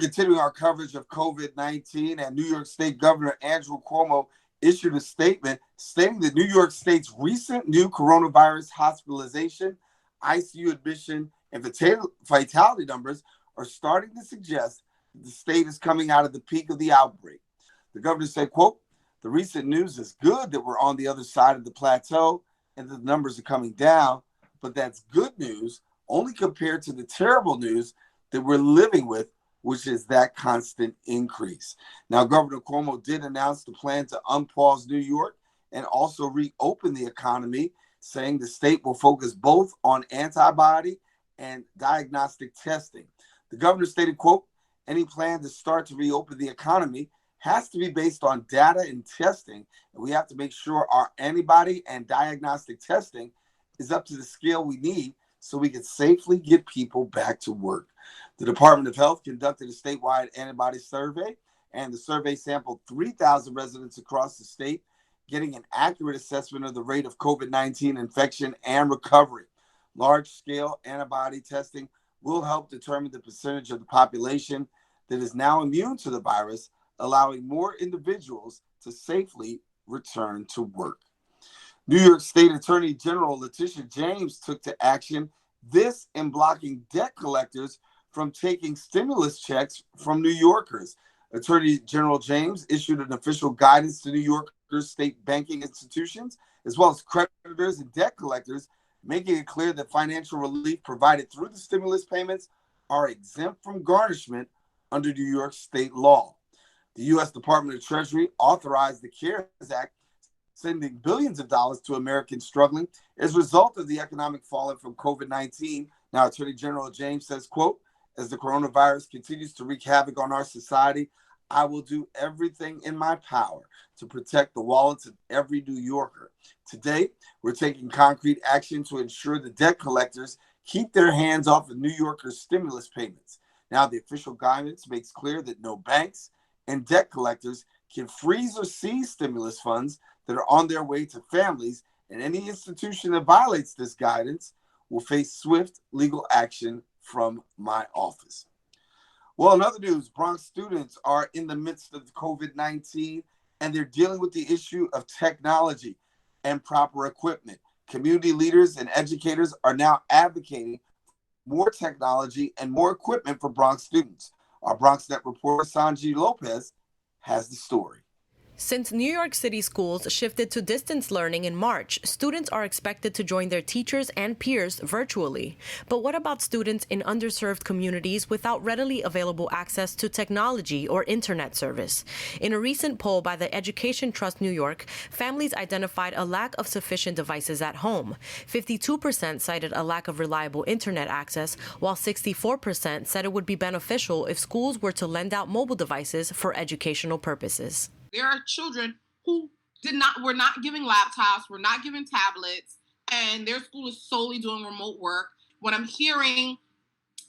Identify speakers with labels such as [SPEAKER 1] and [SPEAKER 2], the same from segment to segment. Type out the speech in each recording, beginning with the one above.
[SPEAKER 1] We're continuing our coverage of COVID-19, and New York State Governor Andrew Cuomo issued a statement stating that New York State's recent new coronavirus hospitalization, ICU admission, and fatality numbers are starting to suggest that the state is coming out of the peak of the outbreak. The governor said, quote, "The recent news is good that we're on the other side of the plateau and the numbers are coming down, but that's good news only compared to the terrible news that we're living with, which is that constant increase." Now, Governor Cuomo did announce the plan to unpause New York and also reopen the economy, saying the state will focus both on antibody and diagnostic testing. The governor stated, quote, "Any plan to start to reopen the economy has to be based on data and testing, and we have to make sure our antibody and diagnostic testing is up to the scale we need so we can safely get people back to work." The Department of Health conducted a statewide antibody survey, and the survey sampled 3,000 residents across the state, getting an accurate assessment of the rate of COVID-19 infection and recovery. Large-scale antibody testing will help determine the percentage of the population that is now immune to the virus, allowing more individuals to safely return to work. New York State Attorney General Letitia James took to action, this in blocking debt collectors from taking stimulus checks from New Yorkers. Attorney General James issued an official guidance to New Yorkers state banking institutions, as well as creditors and debt collectors, making it clear that financial relief provided through the stimulus payments are exempt from garnishment under New York state law. The U.S. Department of Treasury authorized the CARES Act, sending billions of dollars to Americans struggling as a result of the economic fallout from COVID-19. Now, Attorney General James says, quote, "As the coronavirus continues to wreak havoc on our society, I will do everything in my power to protect the wallets of every New Yorker. Today, we're taking concrete action to ensure the debt collectors keep their hands off of New Yorkers' stimulus payments." Now, the official guidance makes clear that no banks and debt collectors can freeze or seize stimulus funds that are on their way to families, and any institution that violates this guidance will face swift legal action from my office. Well, in other news, Bronx students are in the midst of COVID-19, and they're dealing with the issue of technology and proper equipment. Community leaders and educators are now advocating more technology and more equipment for Bronx students. Our BronxNet reporter, Sanji Lopez, has the story.
[SPEAKER 2] Since New York City schools shifted to distance learning in March, students are expected to join their teachers and peers virtually. But what about students in underserved communities without readily available access to technology or internet service? In a recent poll by the Education Trust New York, families identified a lack of sufficient devices at home. 52% cited a lack of reliable internet access, while 64% said it would be beneficial if schools were to lend out mobile devices for educational purposes.
[SPEAKER 3] There are children who were not giving laptops, were not giving tablets, and their school is solely doing remote work. When I'm hearing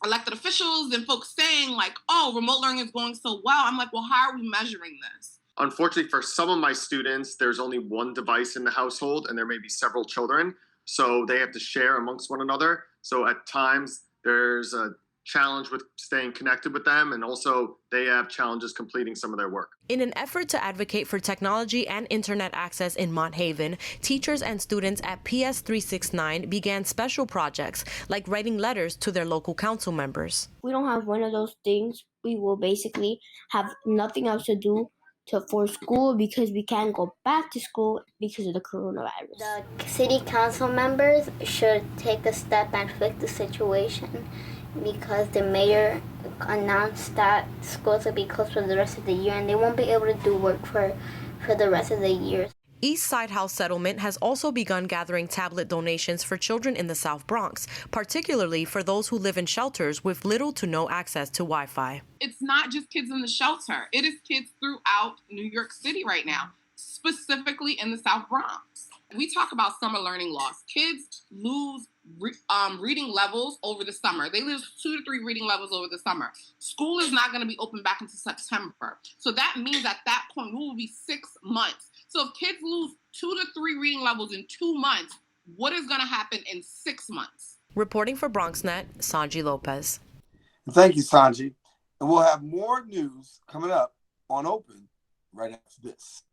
[SPEAKER 3] elected officials and folks saying like, "Oh, remote learning is going so well," I'm like, well, how are we measuring this?
[SPEAKER 4] Unfortunately, for some of my students, there's only one device in the household and there may be several children, so they have to share amongst one another. So at times there's a challenge with staying connected with them, and also they have challenges completing some of their work.
[SPEAKER 2] In an effort to advocate for technology and internet access in Mont Haven, teachers and students at PS 369 began special projects like writing letters to their local council members.
[SPEAKER 5] We don't have one of those things. We will basically have nothing else to do for school because we can't go back to school because of the coronavirus.
[SPEAKER 6] The city council members should take a step and fix the situation, because the mayor announced that schools will be closed for the rest of the year and they won't be able to do work for the rest of the year.
[SPEAKER 2] East Side House Settlement has also begun gathering tablet donations for children in the South Bronx, particularly for those who live in shelters with little to no access to Wi-Fi.
[SPEAKER 3] It's not just kids in the shelter. It is kids throughout New York City right now, specifically in the South Bronx. We talk about summer learning loss. Kids lose reading levels over the summer. They lose 2 to 3 reading levels over the summer. School is not going to be open back until September. So that means at that point, we will be 6 months. So if kids lose 2 to 3 reading levels in 2 months, what is going to happen in 6 months?
[SPEAKER 2] Reporting for BronxNet, Sanji Lopez.
[SPEAKER 1] Thank you, Sanji. And we'll have more news coming up on Open right after this.